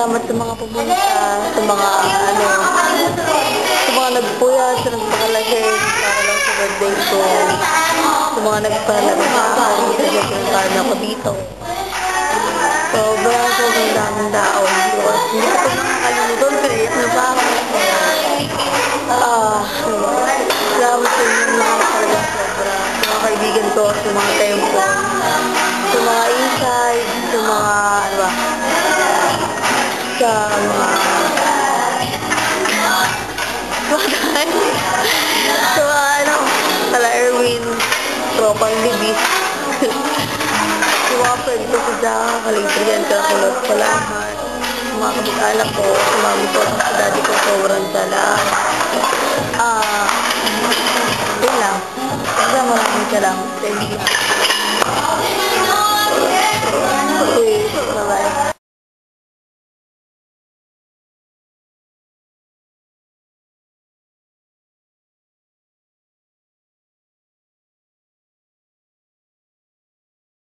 salamat sa mga pumunta, sa mga sa mga nagpuyat, sa nagpakalagay para lang sa birthday ko, sa mga nagpahalaga sa akin, kasi pinuntahan ako dito. Sobrang daming tao. Hindi ko nakakalimutan, pinaiyak na pa ako. Salamat sa inyo mga talagang sobra. Sa mga kaibigan ko, sa mga tempo, sa mga inside, sa mga, sa mga Kala Erwin, tropang libis. Yung mga friend ko sa Jack, kaligtriyan, kalakulot ko lahat. Mga kamag-anak ko, sa mami ko, sa daddy ko, sobrang salamat. Yun lang. Maraming salamat. Thank you. Okay, bye-bye.